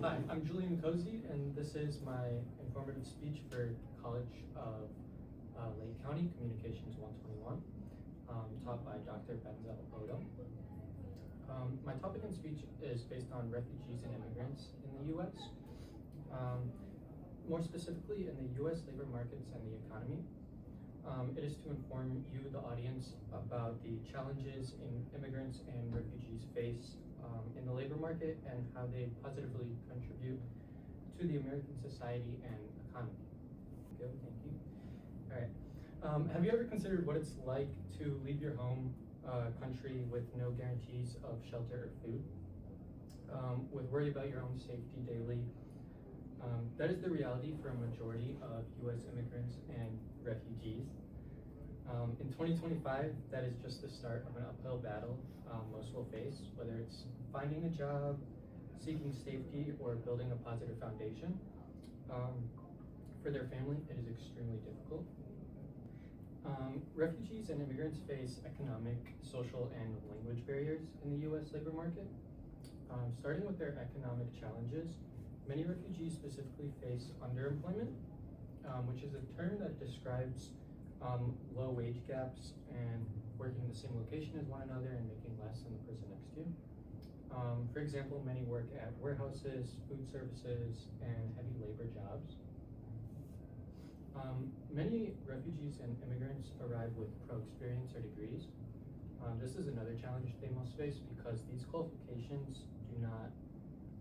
Hi, I'm Julian Cozy, and this is my informative speech for College of Lake County Communications 121, taught by Dr. Benzel Odo. My topic in speech is based on refugees and immigrants in the U.S., more specifically in the U.S. labor markets and the economy. It is to inform you, the audience, about the challenges immigrants and refugees face in the labor market and how they positively contribute to the American society and economy. Good, thank you. All right. Have you ever considered what it's like to leave your home country with no guarantees of shelter or food, with worry about your own safety daily? That is the reality for a majority of U.S. immigrants and refugees. In 2025, that is just the start of an uphill battle most will face, whether it's finding a job, seeking safety, or building a positive foundation. For their family, it is extremely difficult. Refugees and immigrants face economic, social, and language barriers in the U.S. labor market. Starting with their economic challenges, many refugees specifically face underemployment, which is a term that describes low wage gaps and working in the same location as one another and making less than the person next to you. For example, many work at warehouses, food services, and heavy labor jobs. Many refugees and immigrants arrive with pro experience or degrees. This is another challenge they must face because these qualifications do not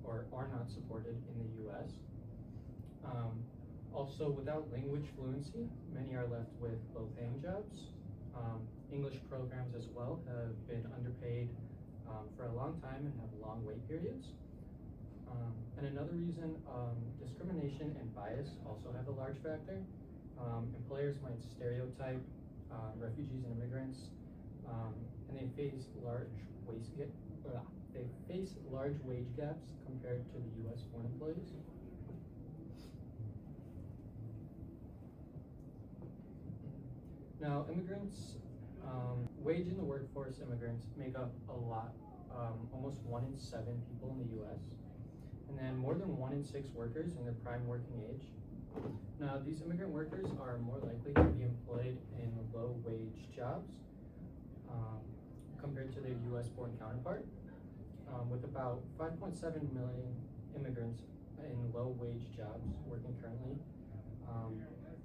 or are not supported in the U.S. Also, without language fluency, many are left with low-paying jobs. English programs as well have been underpaid for a long time and have long wait periods. And another reason, discrimination and bias also have a large factor. Employers might stereotype refugees and immigrants, and they face large wage gaps compared to the U.S. foreign employees. Now, immigrants, wage in the workforce immigrants make up a lot, almost 1 in 7 people in the U.S., and then more than 1 in 6 workers in their prime working age. Now, these immigrant workers are more likely to be employed in low-wage jobs compared to their U.S.-born counterpart, with about 5.7 million immigrants in low-wage jobs working currently.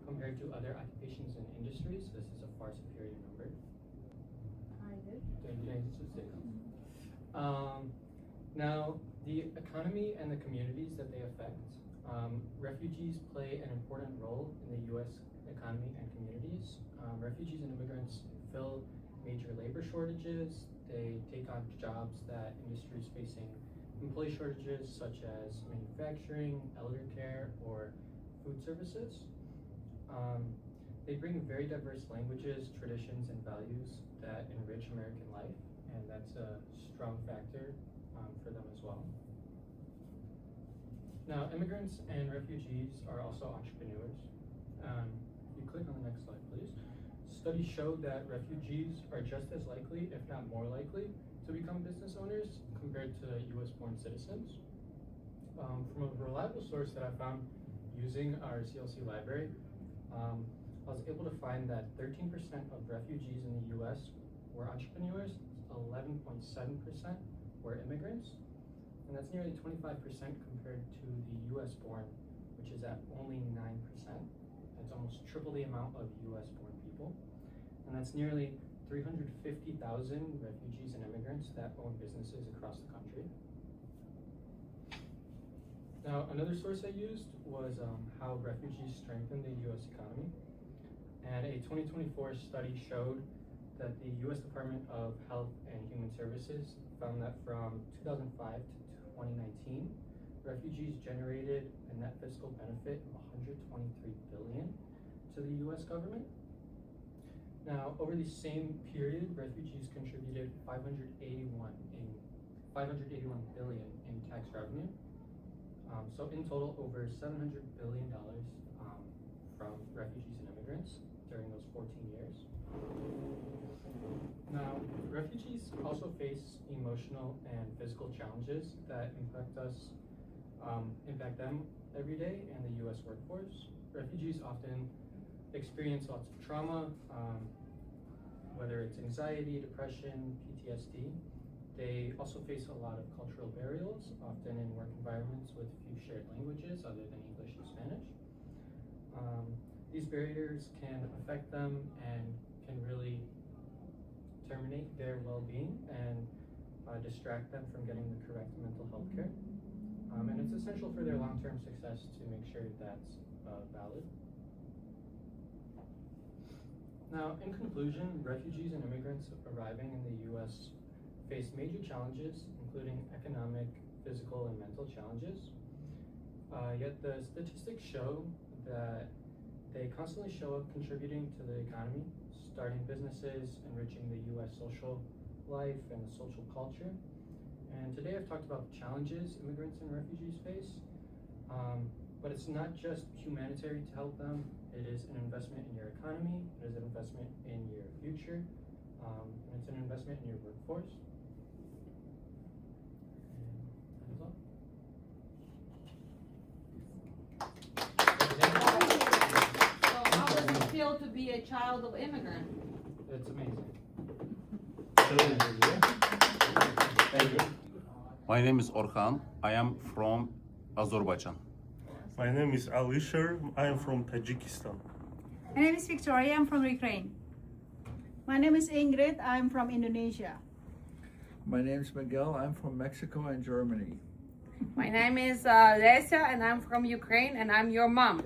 Compared to other occupations and industries, this is a far superior number. Now, the economy and the communities that they affect. Refugees play an important role in the U.S. economy and communities. Refugees and immigrants fill major labor shortages. They take on jobs that industries facing employee shortages, such as manufacturing, elder care, or food services. They bring very diverse languages, traditions, and values that enrich American life, and that's a strong factor for them as well. Now, immigrants and refugees are also entrepreneurs. If you click on the next slide, please. Studies show that refugees are just as likely, if not more likely, to become business owners compared to U.S.-born citizens. From a reliable source that I found using our CLC library, I was able to find that 13% of refugees in the U.S. were entrepreneurs, 11.7% were immigrants, and that's nearly 25% compared to the U.S.-born, which is at only 9%. That's almost triple the amount of U.S.-born people, and that's nearly 350,000 refugees and immigrants that own businesses across the country. Now, another source I used was how refugees strengthen the U.S. economy. And a 2024 study showed that the U.S. Department of Health and Human Services found that from 2005 to 2019, refugees generated a net fiscal benefit of $123 billion to the U.S. government. Now, over the same period, refugees contributed $581 billion in tax revenue. So in total, over $700 billion from refugees and immigrants during those 14 years. Now, refugees also face emotional and physical challenges that impact us impact them every day and the U.S. workforce. Refugees often experience lots of trauma, whether it's anxiety, depression, PTSD. They also face a lot of cultural barriers, often in work environments with few shared languages other than English and Spanish. These barriers can affect them and can really terminate their well-being and distract them from getting the correct mental health care. And it's essential for their long-term success to make sure that's valid. Now, in conclusion, refugees and immigrants arriving in the U.S. face major challenges, including economic, physical, and mental challenges. Yet the statistics show that they constantly show up contributing to the economy, starting businesses, enriching the U.S. social life and the social culture. And today I've talked about the challenges immigrants and refugees face, but it's not just humanitarian to help them. It is an investment in your economy, it is an investment in your future, and it's an investment in your workforce. And that is all. So how does it feel to be a child of immigrant? It's amazing. Thank you. My name is Orhan. I am from Azerbaijan. My name is Alisher. I am from Tajikistan. My name is Victoria. I'm from Ukraine. My name is Ingrid. I'm from Indonesia. My name is Miguel. I'm from Mexico and Germany. My name is Lesa and I'm from Ukraine and I'm your mom.